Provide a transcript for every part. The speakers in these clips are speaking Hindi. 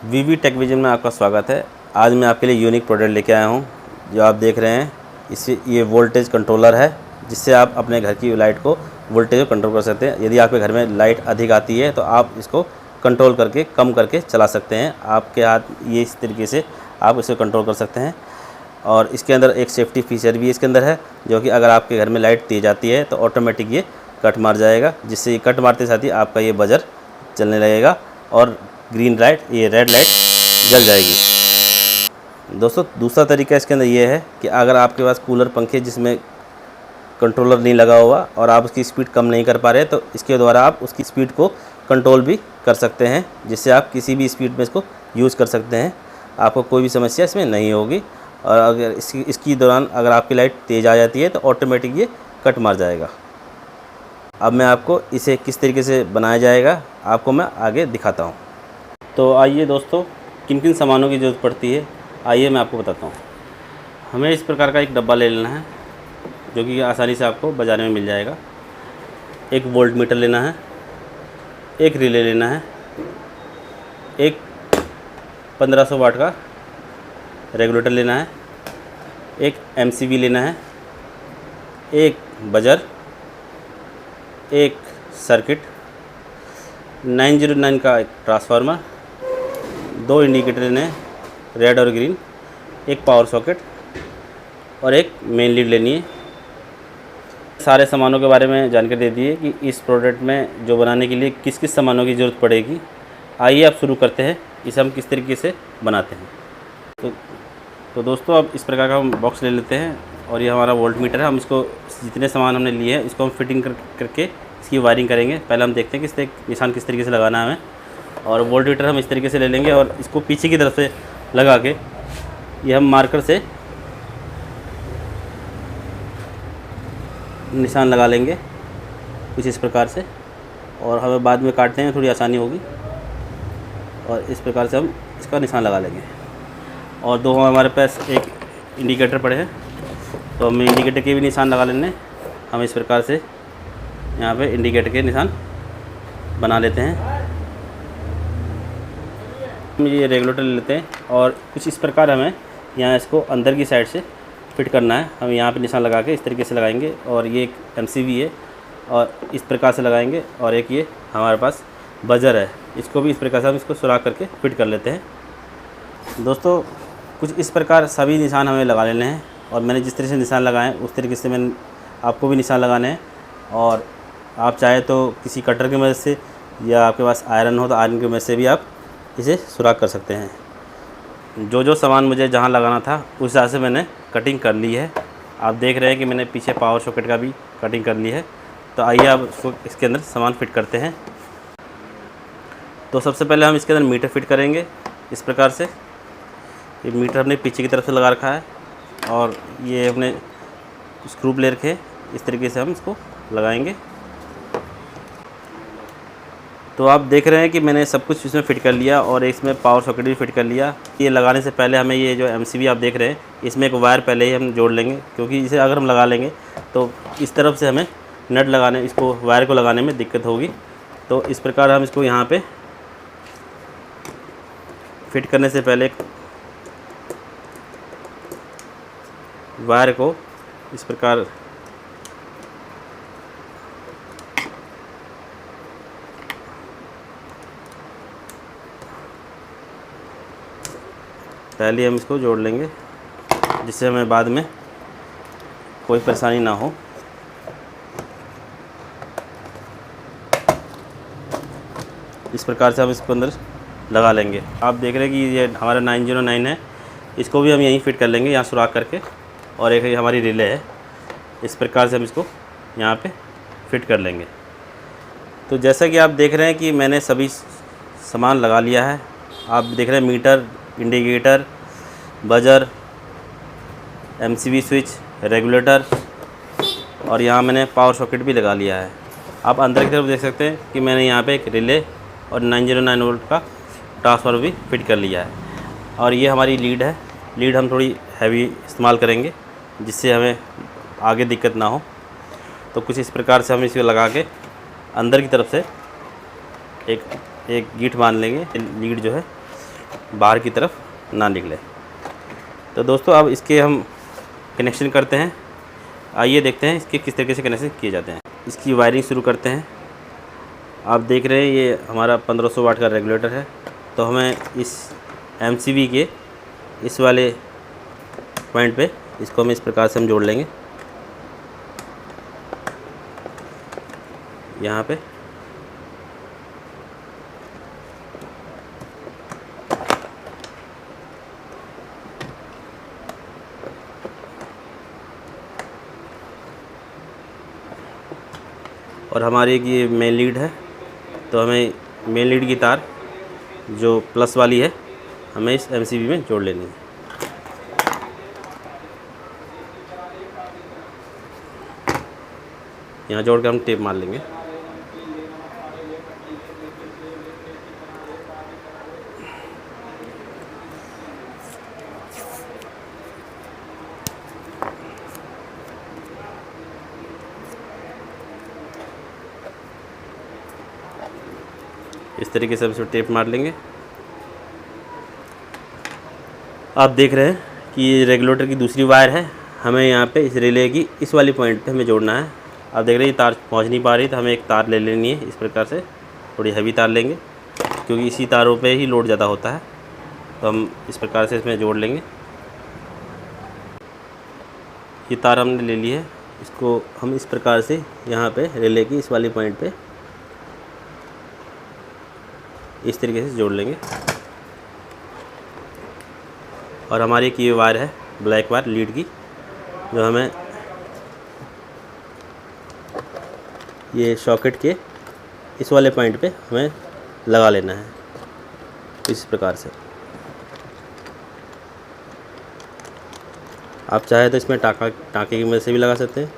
वीवी टेक विजन में आपका स्वागत है। आज मैं आपके लिए यूनिक प्रोडक्ट लेके आया हूं। जो आप देख रहे हैं इससे ये वोल्टेज कंट्रोलर है, जिससे आप अपने घर की लाइट को वोल्टेज को कंट्रोल कर सकते हैं। यदि आपके घर में लाइट अधिक आती है तो आप इसको कंट्रोल करके कम करके चला सकते हैं। आपके हाथ ये इस तरीके से आप इसे कंट्रोल कर सकते हैं। और इसके अंदर एक सेफ्टी फीचर भी इसके अंदर है, जो कि अगर आपके घर में लाइट तेज आती है तो ऑटोमेटिक ये कट मार जाएगा, जिससे ये कट मारते साथ ही आपका ये बजर चलने लगेगा और ग्रीन लाइट, ये रेड लाइट जल जाएगी। दोस्तों, दूसरा तरीका इसके अंदर ये है कि अगर आपके पास कूलर पंखे जिसमें कंट्रोलर नहीं लगा हुआ और आप उसकी स्पीड कम नहीं कर पा रहे, तो इसके द्वारा आप उसकी स्पीड को कंट्रोल भी कर सकते हैं, जिससे आप किसी भी स्पीड में इसको यूज़ कर सकते हैं। आपको कोई भी समस्या इसमें नहीं होगी। और अगर इसकी दौरान अगर आपकी लाइट तेज़ आ जाती है तो ऑटोमेटिक ये कट मार जाएगा। अब मैं आपको इसे किस तरीके से बनाया जाएगा आपको मैं आगे दिखाता हूँ। तो आइए दोस्तों, किन किन सामानों की ज़रूरत पड़ती है आइए मैं आपको बताता हूँ। हमें इस प्रकार का एक डब्बा ले लेना है, जो कि आसानी से आपको बाज़ार में मिल जाएगा। एक वोल्ट मीटर लेना है, एक रिले लेना है, एक 1500 वाट का रेगुलेटर लेना है, एक एमसीबी लेना है, एक बजर, एक सर्किट, 909 का एक ट्रांसफार्मर, 2 इंडिकेटर लेने हैं, रेड और ग्रीन, एक पावर सॉकेट और एक मेन लीड लेनी है। सारे सामानों के बारे में जानकारी दे दी है कि इस प्रोडक्ट में जो बनाने के लिए किस किस सामानों की ज़रूरत पड़ेगी। आइए आप शुरू करते हैं, इसे हम किस तरीके से बनाते हैं। तो दोस्तों, अब इस प्रकार का हम बॉक्स ले लेते हैं और ये हमारा वोल्ट मीटर है। हम इसको जितने सामान हमने लिए हैं इसको हम फिटिंग करके इसकी वायरिंग करेंगे। पहले हम देखते हैं कि इस निशान किस तरीके से लगाना है हमें। और वोल्ट मीटर हम इस तरीके से ले लेंगे और इसको पीछे की तरफ से लगा के ये हम मार्कर से निशान लगा लेंगे कुछ इस प्रकार से, और हमें बाद में काटने में थोड़ी आसानी होगी। और इस प्रकार से हम इसका निशान लगा लेंगे। और दो हमारे पास एक इंडिकेटर पड़े हैं, तो हमें इंडिकेटर के भी निशान लगा लेने। हम इस प्रकार से यहाँ पे इंडिकेटर के निशान बना लेते हैं। हम ये रेगुलेटर ले लेते हैं और कुछ इस प्रकार हमें यहाँ इसको अंदर की साइड से फिट करना है। हम यहाँ पे निशान लगा के इस तरीके से लगाएंगे। और ये एक एमसीबी है और इस प्रकार से लगाएंगे। और एक ये हमारे पास बजर है, इसको भी इस प्रकार से हम इसको सुराख करके फिट कर लेते हैं। दोस्तों, कुछ इस प्रकार सभी निशान हमें लगा लेने हैं। और मैंने जिस तरह से निशान लगाए हैं उस तरीके से मैंने आपको भी निशान लगाने हैं। और आप चाहे तो किसी कटर की मदद से, या आपके पास आयरन हो तो आयरन की मदद से भी आप इसे सुराख कर सकते हैं। जो जो सामान मुझे जहाँ लगाना था उस हिसाब से मैंने कटिंग कर ली है। आप देख रहे हैं कि मैंने पीछे पावर सॉकेट का भी कटिंग कर ली है। तो आइए आप इसको इसके अंदर सामान फिट करते हैं। तो सबसे पहले हम इसके अंदर मीटर फिट करेंगे। इस प्रकार से ये मीटर हमने पीछे की तरफ से लगा रखा है और ये हमने स्क्रू ले रखे, इस तरीके से हम इसको लगाएंगे। तो आप देख रहे हैं कि मैंने सब कुछ इसमें फ़िट कर लिया और इसमें पावर सॉकेट भी फिट कर लिया। ये लगाने से पहले हमें ये जो एमसीबी आप देख रहे हैं इसमें एक वायर पहले ही हम जोड़ लेंगे, क्योंकि इसे अगर हम लगा लेंगे तो इस तरफ से हमें नट लगाने, इसको वायर को लगाने में दिक्कत होगी। तो इस प्रकार हम इसको यहाँ पे फिट करने से पहले वायर को इस प्रकार पहले हम इसको जोड़ लेंगे, जिससे हमें बाद में कोई परेशानी ना हो। इस प्रकार से हम इसको अंदर लगा लेंगे। आप देख रहे हैं कि ये हमारा 909 है, इसको भी हम यहीं फिट कर लेंगे, यहाँ सुराख करके। और एक हमारी रिले है, इस प्रकार से हम इसको यहाँ पे फिट कर लेंगे। तो जैसा कि आप देख रहे हैं कि मैंने सभी सामान लगा लिया है। आप देख रहे हैं meter, indicator, buzzer, MCB switch, regulator और यहाँ मैंने पावर सॉकेट भी लगा लिया है। आप अंदर की तरफ देख सकते हैं कि मैंने यहाँ पे एक रिले और 909 वोल्ट का ट्रांसफार्मर भी फिट कर लिया है। और ये हमारी लीड है। लीड हम थोड़ी हैवी इस्तेमाल करेंगे, जिससे हमें आगे दिक्कत ना हो। तो कुछ इस प्रकार से हम इसको लगा के अंदर की तरफ से एक गीठ बांध लेंगे। लीड जो है बाहर की तरफ ना निकले। तो दोस्तों अब इसके हम कनेक्शन करते हैं। आइए देखते हैं इसके किस तरीके से कनेक्शन किए जाते हैं। इसकी वायरिंग शुरू करते हैं। आप देख रहे हैं ये हमारा 1500 वाट का रेगुलेटर है। तो हमें इस MCB के इस वाले पॉइंट पे इसको हम इस प्रकार से हम जोड़ लेंगे यहाँ पे। और हमारी ये मेन लीड है, तो हमें मेन लीड की तार जो प्लस वाली है हमें इस MCB में जोड़ लेनी है। यहाँ जोड़ कर हम टेप मार लेंगे। इस तरीके से हम इसमें टेप मार लेंगे। आप देख रहे हैं कि ये रेगुलेटर की दूसरी वायर है, हमें यहाँ पे इस रिले की इस वाली पॉइंट पे हमें जोड़ना है। आप देख रहे हैं ये तार पहुँच नहीं पा रही, तो हमें एक तार ले लेनी है इस प्रकार से, थोड़ी हैवी तार लेंगे क्योंकि इसी तारों पे ही लोड ज़्यादा होता है। तो हम इस प्रकार से इसमें जोड़ लेंगे। ये तार हमने ले ली है, इसको हम इस प्रकार से यहाँ पे रिले की इस वाली पॉइंट पे इस तरीके से जोड़ लेंगे। और हमारी एक ये वायर है ब्लैक वायर लीड की, जो हमें ये सॉकेट के इस वाले पॉइंट पे हमें लगा लेना है इस प्रकार से। आप चाहे तो इसमें टाँके की मदद से भी लगा सकते हैं।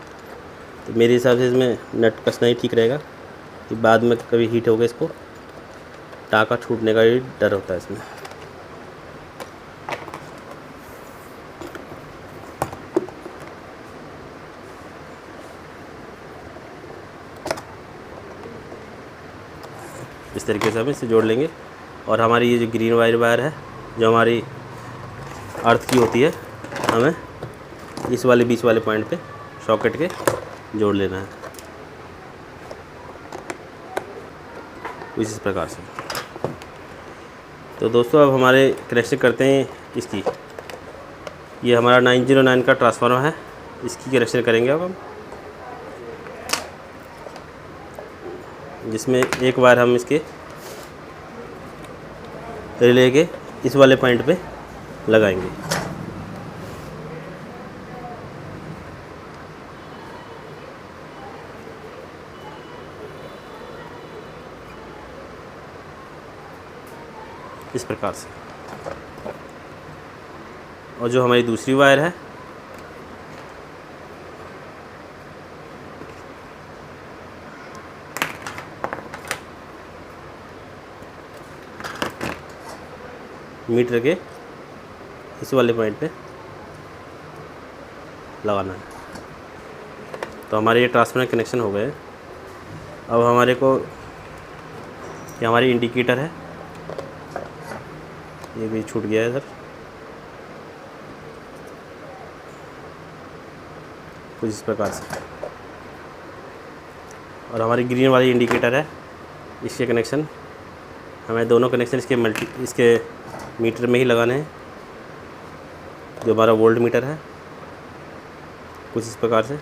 तो मेरे हिसाब से इसमें नट कसना ही ठीक रहेगा कि बाद में कभी हीट होगा इसको टाँका छूटने का ही डर होता है इसमें। इस तरीके से हम इसे जोड़ लेंगे। और हमारी ये जो ग्रीन वायर है जो हमारी अर्थ की होती है, हमें इस वाले बीच वाले पॉइंट पे सॉकेट के जोड़ लेना है इस प्रकार से। तो दोस्तों अब हमारे कनेक्शन करते हैं इसकी। ये हमारा 909 का ट्रांसफार्मर है, इसकी कनेक्शन करेंगे अब हम, जिसमें एक वायर हम इसके रिले के इस वाले पॉइंट पे लगाएंगे। इस प्रकार से। और जो हमारी दूसरी वायर है मीटर के इस वाले पॉइंट पे लगाना है। तो हमारे ये ट्रांसफार्मर कनेक्शन हो गए। अब हमारे को ये हमारी इंडिकेटर है, ये भी छूट गया है सर, कुछ इस प्रकार से। और हमारी ग्रीन वाली इंडिकेटर है, इसके कनेक्शन हमें दोनों कनेक्शन इसके मीटर में ही लगाने हैं, जो हमारा वोल्ट मीटर है, कुछ इस प्रकार से।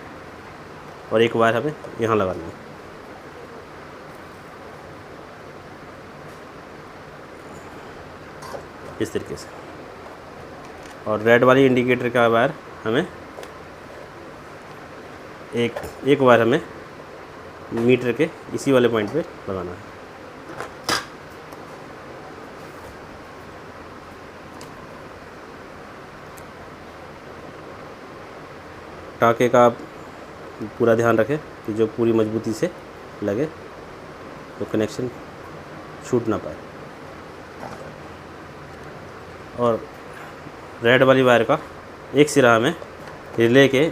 और एक वायर हमें यहाँ लगानी है। इस तरीके से। और रेड वाली इंडिकेटर का वायर हमें एक वायर हमें मीटर के इसी वाले पॉइंट पे लगाना है। टाँके का आप पूरा ध्यान रखें कि जो पूरी मजबूती से लगे, तो कनेक्शन छूट ना पाए। और रेड वाली वायर का एक सिरा हमें रिले के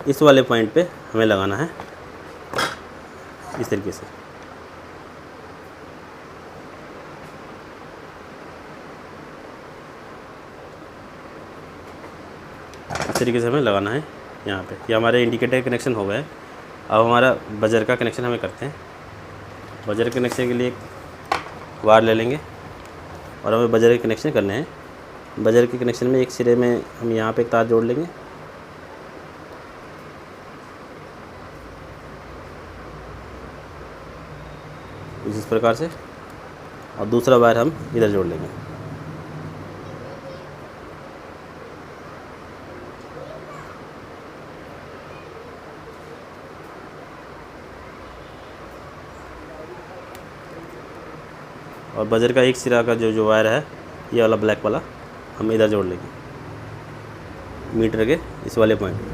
इस वाले पॉइंट पे हमें लगाना है इस तरीके से। इस तरीके से हमें लगाना है यहाँ पे। ये हमारे इंडिकेटर कनेक्शन हो गए। अब हमारा बजर का कनेक्शन हमें करते हैं। बजर कनेक्शन के लिए एक वायर ले लेंगे और हमें बजर के कनेक्शन करने हैं। बजर के कनेक्शन में एक सिरे में हम यहाँ पे एक तार जोड़ लेंगे, इस प्रकार से, और दूसरा वायर हम इधर जोड़ लेंगे। और बजर का एक सिरा का जो वायर है, ये वाला ब्लैक वाला, हम इधर जोड़ लेंगे मीटर के इस वाले पॉइंट पे।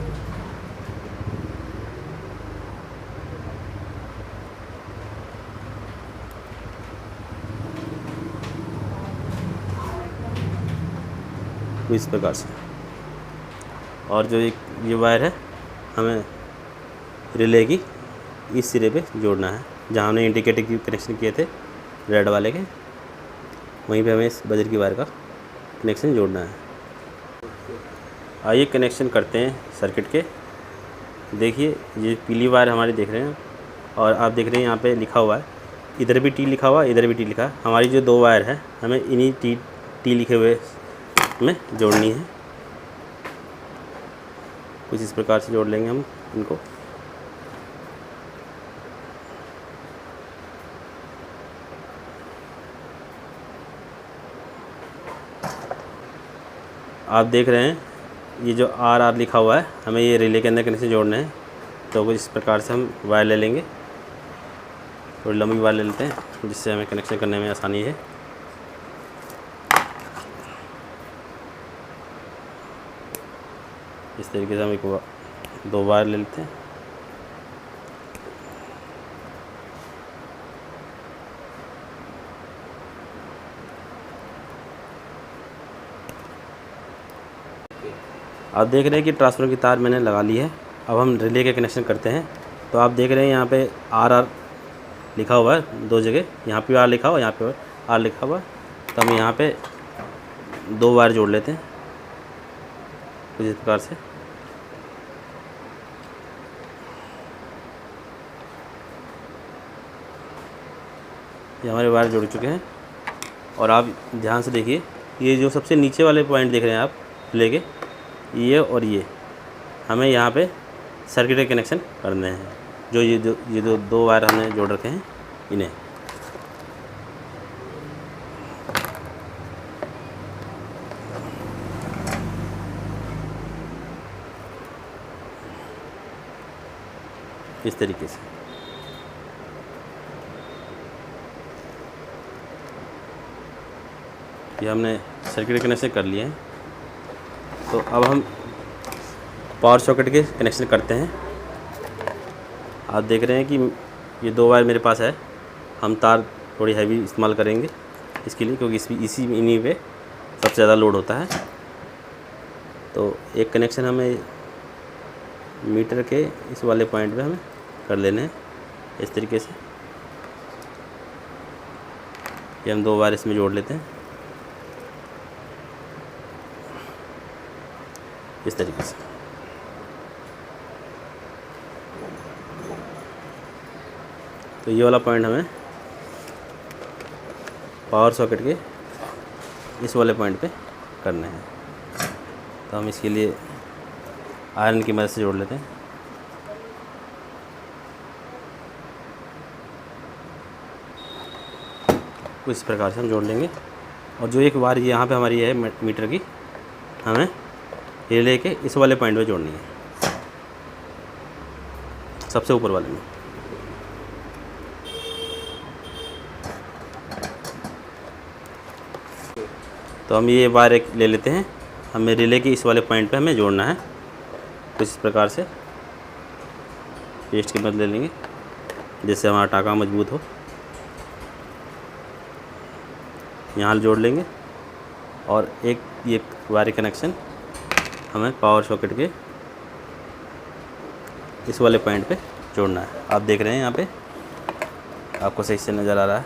तो इस प्रकार से। और जो एक ये वायर है, हमें रिले की इस सिरे पे जोड़ना है, जहाँ हमने इंडिकेटर की कनेक्शन किए थे रेड वाले के, वहीं पे हमें इस बजर की वायर का कनेक्शन जोड़ना है। आइए कनेक्शन करते हैं सर्किट के। देखिए ये पीली वायर हमारी देख रहे हैं, और आप देख रहे हैं यहाँ पे लिखा हुआ है, इधर भी टी लिखा हुआ है, इधर भी टी लिखा है। हमारी जो दो वायर है, हमें इन्हीं टी लिखे हुए में जोड़नी है। कुछ इस प्रकार से जोड़ लेंगे हम इनको। आप देख रहे हैं ये जो आर लिखा हुआ है, हमें ये रिले के अंदर कनेक्शन जोड़ने हैं। तो कुछ इस प्रकार से हम वायर ले लेंगे, थोड़ी लंबी वायर ले लेते हैं, जिससे हमें कनेक्शन करने में आसानी है। इस तरीके से हम एक दो वायर ले लेते हैं। आप देख रहे हैं कि ट्रांसफार्मर की तार मैंने लगा ली है। अब हम रिले के कनेक्शन करते हैं। तो आप देख रहे हैं यहाँ पे आर लिखा हुआ है दो जगह, यहाँ पे आर लिखा हुआ है, यहाँ पे आर लिखा हुआ है। तो हम यहाँ पे दो वायर जोड़ लेते हैं कुछ इस प्रकार से। ये हमारे वायर जुड़ चुके हैं। और आप ध्यान से देखिए, ये जो सबसे नीचे वाले पॉइंट देख रहे हैं आप लेके, ये और ये हमें यहाँ पे सर्किट के कनेक्शन करने हैं। जो ये दो वायर हमने जोड़ रखे हैं, इन्हें इस तरीके से। ये हमने सर्किट कनेक्शन कर लिए हैं। तो अब हम पावर सॉकेट के कनेक्शन करते हैं। आप देख रहे हैं कि ये दो वायर मेरे पास है। हम तार थोड़ी हैवी इस्तेमाल करेंगे इसके लिए, क्योंकि इन्हीं पे सबसे ज़्यादा लोड होता है। तो एक कनेक्शन हमें मीटर के इस वाले पॉइंट पे हमें कर लेने हैं इस तरीके से। ये हम दो वायर इसमें जोड़ लेते हैं इस तरीके से। तो ये वाला पॉइंट हमें पावर सॉकेट के इस वाले पॉइंट पे करने हैं। तो हम इसके लिए आयरन की मदद से जोड़ लेते हैं। कुछ इस प्रकार से हम जोड़ लेंगे। और जो एक वायर यहाँ पे हमारी है मीटर की, हमें ये लेके इस वाले पॉइंट पे जोड़नी है, सबसे ऊपर वाले में। तो हम ये वायर एक ले लेते हैं, हमें रिले के इस वाले पॉइंट पे हमें जोड़ना है। तो इस प्रकार से पेस्ट की मदद ले लेंगे, जिससे हमारा टाँका मजबूत हो। यहाँ जोड़ लेंगे। और एक ये वायर कनेक्शन हमें पावर सॉकेट के इस वाले पॉइंट पे जोड़ना है। आप देख रहे हैं यहाँ पे, आपको सही से नज़र आ रहा है।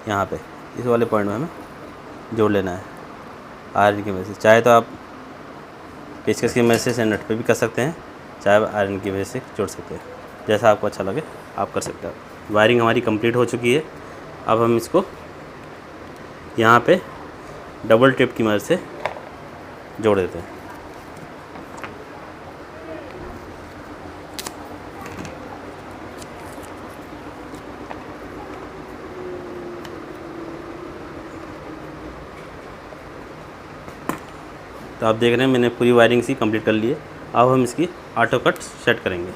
यहाँ पे इस वाले पॉइंट में हमें जोड़ लेना है आयरन की मदद से। चाहे तो आप पेचकस की मदद से नट पे भी कर सकते हैं, चाहे आयरन की वजह से जोड़ सकते हैं। जैसा आपको अच्छा लगे आप कर सकते हैं। वायरिंग हमारी कंप्लीट हो चुकी है। अब हम इसको यहाँ पे डबल टेप की मदद से जोड़ देते हैं। तो आप देख रहे हैं मैंने पूरी वायरिंग सी कंप्लीट कर ली है। अब हम इसकी ऑटो कट सेट करेंगे।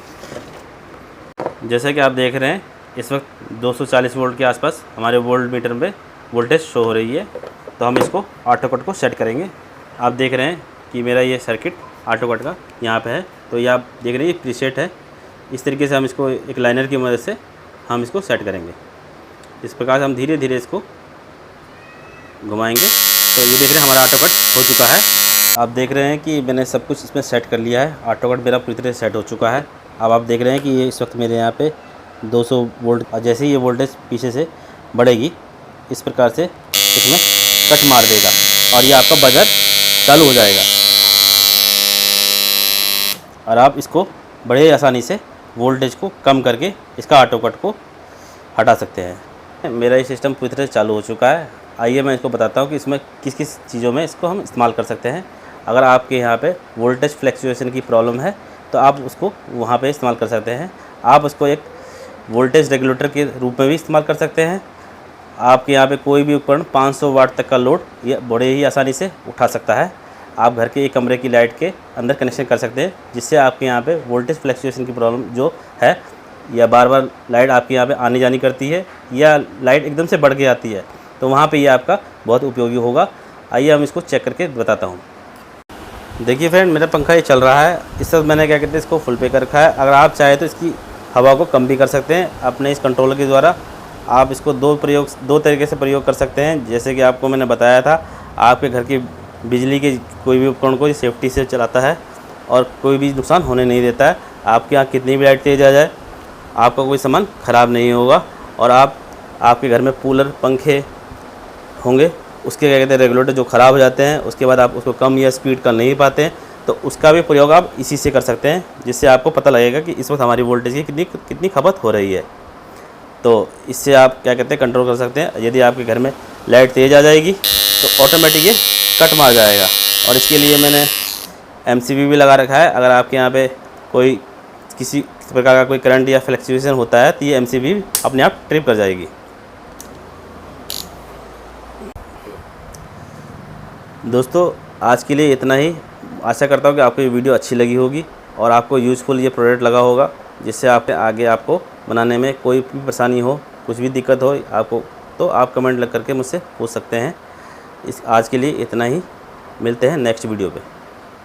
जैसा कि आप देख रहे हैं इस वक्त 240 वोल्ट के आसपास हमारे वोल्ट मीटर में वोल्टेज शो हो रही है। तो हम इसको ऑटो कट को सेट करेंगे। आप देख रहे हैं कि मेरा ये सर्किट ऑटो कट का यहाँ पे है। तो ये आप देख रहे हैं ये प्रीसेट है। इस तरीके से हम इसको एक लाइनर की मदद से हम इसको सेट करेंगे। इस प्रकार से हम धीरे धीरे इसको घुमाएंगे। तो ये देख रहे हैं हमारा ऑटो कट हो चुका है। आप देख रहे हैं कि मैंने सब कुछ इसमें सेट कर लिया है। ऑटो कट मेरा पूरी तरह से सेट हो चुका है। अब आप देख रहे हैं कि ये इस वक्त मेरे यहाँ पे 200 वोल्ट, जैसे ही ये वोल्टेज पीछे से बढ़ेगी इस प्रकार से इसमें कट मार देगा और ये आपका बजर चालू हो जाएगा और आप इसको बड़े आसानी से वोल्टेज को कम करके इसका ऑटो कट को हटा सकते हैं। मेरा ये सिस्टम पूरी तरह से चालू हो चुका है। आइए मैं इसको बताता हूँ कि इसमें किस किस चीज़ों में इसको हम इस्तेमाल कर सकते हैं। अगर आपके यहाँ पे वोल्टेज फ्लैक्चुएशन की प्रॉब्लम है तो आप उसको वहाँ पे इस्तेमाल कर सकते हैं। आप उसको एक वोल्टेज रेगुलेटर के रूप में भी इस्तेमाल कर सकते हैं। आपके यहाँ पे कोई भी उपकरण 500 वाट तक का लोड ये बड़े ही आसानी से उठा सकता है। आप घर के एक कमरे की लाइट के अंदर कनेक्शन कर सकते हैं, जिससे आपके यहाँ पे वोल्टेज फ्लैक्चुएशन की प्रॉब्लम जो है या बार बार लाइट आपके यहाँ पे आनी जानी करती है या लाइट एकदम से बढ़ के आती है, तो वहाँ पे ये आपका बहुत उपयोगी होगा। आइए हम इसको चेक करके बताता हूँ। देखिए फ्रेंड, मेरा पंखा ये चल रहा है। इस वक्त मैंने क्या कहते हैं इसको फुल पे कर रखा है। अगर आप चाहें तो इसकी हवा को कम भी कर सकते हैं अपने इस कंट्रोलर के द्वारा। आप इसको दो तरीके से प्रयोग कर सकते हैं। जैसे कि आपको मैंने बताया था, आपके घर की बिजली के कोई भी उपकरण को सेफ्टी से चलाता है और कोई भी नुकसान होने नहीं देता है। आपके यहाँ कितनी भी लाइट तेज आ जाए आपका कोई सामान ख़राब नहीं होगा। और आपके घर में कूलर पंखे होंगे, उसके क्या कहते हैं रेगुलेटर जो ख़राब हो जाते हैं, उसके बाद आप उसको कम या स्पीड कर नहीं पाते हैं, तो उसका भी प्रयोग आप इसी से कर सकते हैं, जिससे आपको पता लगेगा कि इस वक्त हमारी वोल्टेज की कितनी खपत हो रही है। तो इससे आप क्या कहते हैं कंट्रोल कर सकते हैं। यदि आपके घर में लाइट तेज़ आ जाएगी तो ऑटोमेटिक ये कट मार जाएगा। और इसके लिए मैंने MCB भी लगा रखा है। अगर आपके यहाँ पे कोई किसी प्रकार का कोई करंट या फ्लैक्चुएशन होता है तो ये MCB अपने आप ट्रिप कर जाएगी। दोस्तों आज के लिए इतना ही। आशा करता हूँ कि आपको ये वीडियो अच्छी लगी होगी और आपको यूज़फुल ये प्रोडक्ट लगा होगा, जिससे आपके आगे आपको बनाने में कोई भी परेशानी हो, कुछ भी दिक्कत हो आपको, तो आप कमेंट लग करके मुझसे पूछ सकते हैं। आज के लिए इतना ही। मिलते हैं नेक्स्ट वीडियो पे।